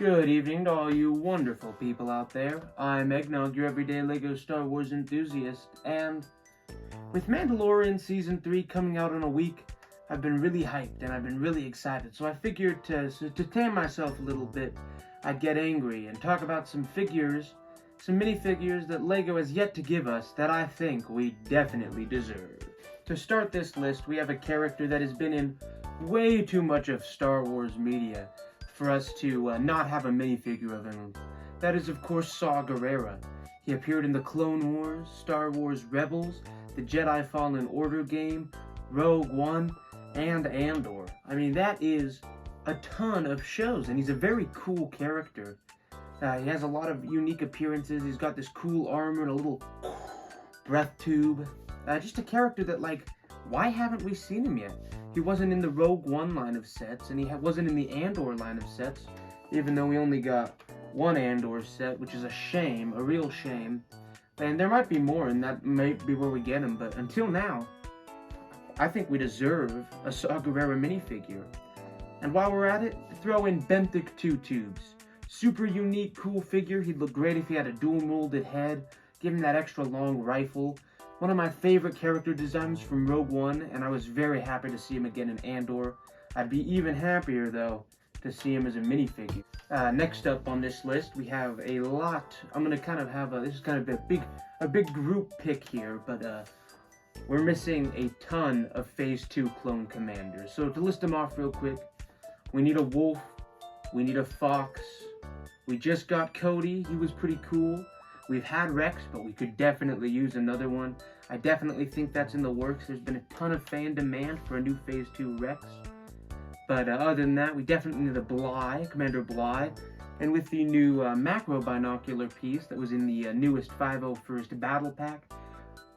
Good evening to all you wonderful people out there. I'm Eggnog, your everyday LEGO Star Wars enthusiast, and with Mandalorian Season 3 coming out in a week, I've been really hyped and I've been really excited, so I figured to tame myself a little bit, I'd get angry and talk about some figures, some minifigures that LEGO has yet to give us that I think we definitely deserve. To start this list, we have a character that has been in way too much of Star Wars media for us to not have a minifigure of him. That is, of course, Saw Gerrera. He appeared in the Clone Wars, Star Wars Rebels, the Jedi Fallen Order game, Rogue One, and Andor. I mean, that is a ton of shows, and he's a very cool character. He has a lot of unique appearances. He's got this cool armor and a little breath tube. Just a character that, like, why haven't we seen him yet? He wasn't in the Rogue One line of sets, and he wasn't in the Andor line of sets, even though we only got one Andor set, which is a shame, a real shame. And there might be more, and that might be where we get him, but until now, I think we deserve a Saw Gerrera minifigure. And while we're at it, throw in Benthic 2 Tubes. Super unique, cool figure. He'd look great if he had a dual molded head. Give him that extra long rifle. One of my favorite character designs from Rogue One, and I was very happy to see him again in Andor. I'd be even happier, though, to see him as a minifigure. Next up on this list, we have a lot. I'm going to kind of have this is kind of a big group pick here, but we're missing a ton of Phase 2 clone commanders. So to list them off real quick, we need a wolf, we need a fox, we just got Cody, he was pretty cool. We've had Rex, but we could definitely use another one. I definitely think that's in the works. There's been a ton of fan demand for a new Phase 2 Rex. But other than that, we definitely need a Bly, Commander Bly. And with the new macro binocular piece that was in the newest 501st Battle Pack,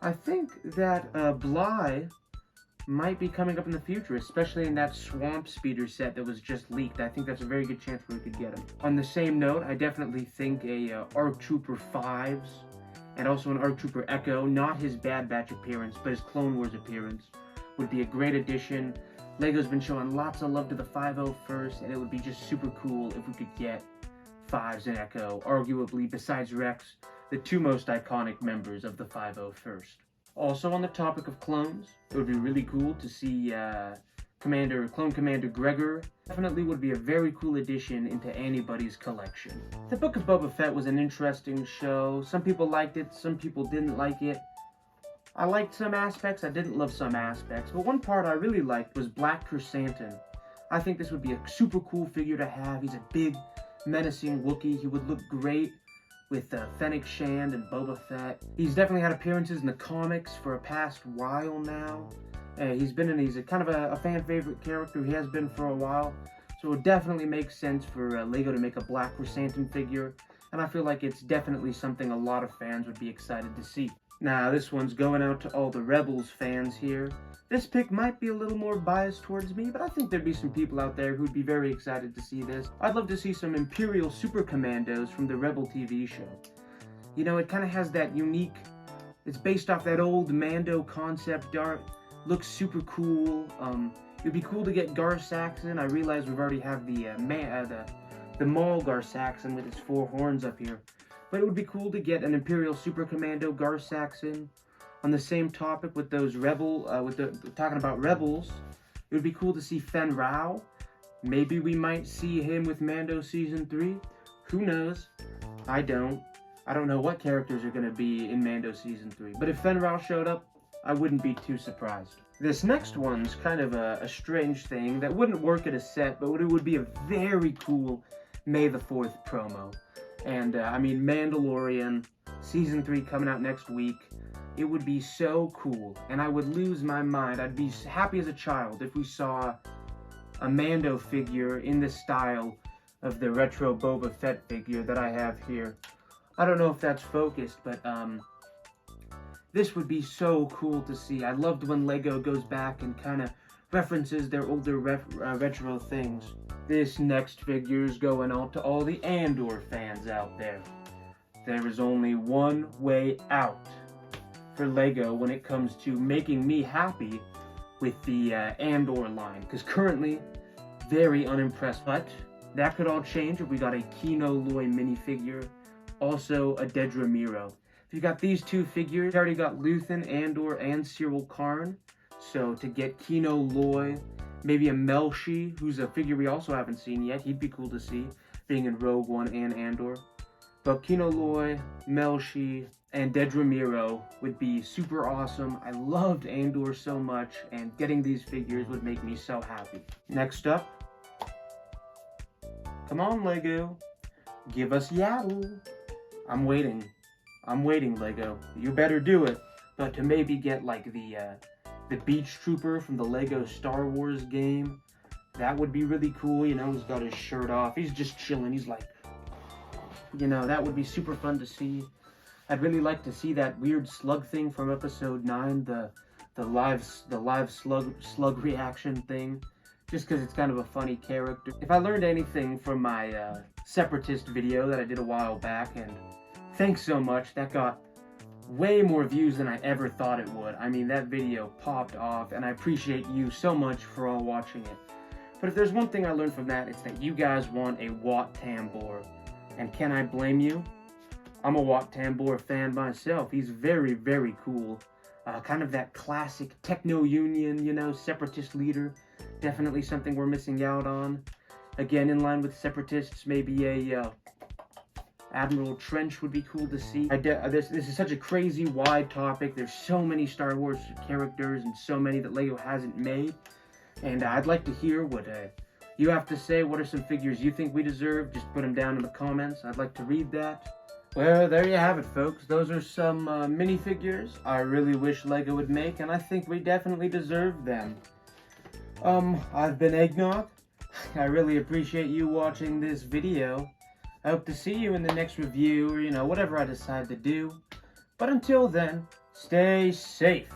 I think that Bly might be coming up in the future, especially in that Swamp Speeder set that was just leaked. I think that's a very good chance where we could get him. On the same note, I definitely think a ARC Trooper 5s and also an ARC Trooper Echo, not his Bad Batch appearance, but his Clone Wars appearance, would be a great addition. LEGO's been showing lots of love to the 501st, and it would be just super cool if we could get 5s and Echo, arguably, besides Rex, the two most iconic members of the 501st. Also, on the topic of clones, it would be really cool to see Clone Commander Gregor. Definitely would be a very cool addition into anybody's collection. The Book of Boba Fett was an interesting show. Some people liked it, some people didn't like it. I liked some aspects, I didn't love some aspects, but one part I really liked was Black Chrysanthemum. I think this would be a super cool figure to have. He's a big, menacing Wookiee. He would look great with Fennec Shand and Boba Fett. He's definitely had appearances in the comics for a past while now. He's a kind of a fan favorite character. He has been for a while. So it would definitely make sense for LEGO to make a Black Chrysanthemum figure. And I feel like it's definitely something a lot of fans would be excited to see. Now, this one's going out to all the Rebels fans here. This pick might be a little more biased towards me, but I think there'd be some people out there who'd be very excited to see this. I'd love to see some Imperial Super Commandos from the Rebel TV show. You know, it kind of has that unique, it's based off that old Mando concept art, looks super cool. It'd be cool to get Gar Saxon. I realize we've already have the Maul Gar Saxon with his 4 horns up here. But it would be cool to get an Imperial Super Commando Gar Saxon. On the same topic with those talking about Rebels, it would be cool to see Fen Rao. Maybe we might see him with Mando Season 3. Who knows? I don't know what characters are going to be in Mando Season 3. But if Fen Rao showed up, I wouldn't be too surprised. This next one's kind of a strange thing that wouldn't work at a set, but it would be a very cool May the 4th promo. And, I mean, Mandalorian, Season 3 coming out next week. It would be so cool, and I would lose my mind. I'd be happy as a child if we saw a Mando figure in the style of the retro Boba Fett figure that I have here. I don't know if that's focused, but, this would be so cool to see. I loved when LEGO goes back and kind of references their older retro things. This next figure is going out to all the Andor fans out there. There is only one way out for LEGO when it comes to making me happy with the Andor line, because currently very unimpressed. But that could all change if we got a Kino Loy minifigure, also a Dedra Miro. If you got these two figures, you already got Luthen, Andor, and Cyril Karn. So to get Kino Loy, maybe a Melshi, who's a figure we also haven't seen yet. He'd be cool to see, being in Rogue One and Andor. But Kino Loy, Melshi, and Dedra Miro would be super awesome. I loved Andor so much, and getting these figures would make me so happy. Next up, come on, Lego. Give us Yaddle. I'm waiting, Lego. You better do it. But to maybe get like the Beach Trooper from the Lego Star Wars game, that would be really cool. You know, he's got his shirt off. He's just chilling. He's like, you know, that would be super fun to see. I'd really like to see that weird slug thing from episode 9, the live slug reaction thing, just because it's kind of a funny character. If I learned anything from my Separatist video that I did a while back, and thanks so much, that got way more views than I ever thought it would. I mean, that video popped off, and I appreciate you so much for all watching it. But if there's one thing I learned from that, it's that you guys want a Wat Tambor. And can I blame you? I'm a Wat Tambor fan myself. He's very, very cool. Kind of that classic Techno-Union, you know, Separatist leader. Definitely something we're missing out on. Again, in line with Separatists, maybe a Admiral Trench would be cool to see. This is such a crazy, wide topic. There's so many Star Wars characters and so many that LEGO hasn't made. And I'd like to hear what you have to say. What are some figures you think we deserve? Just put them down in the comments. I'd like to read that. Well, there you have it, folks. Those are some minifigures I really wish LEGO would make, and I think we definitely deserve them. I've been Eggnog. I really appreciate you watching this video. I hope to see you in the next review, or, you know, whatever I decide to do. But until then, stay safe.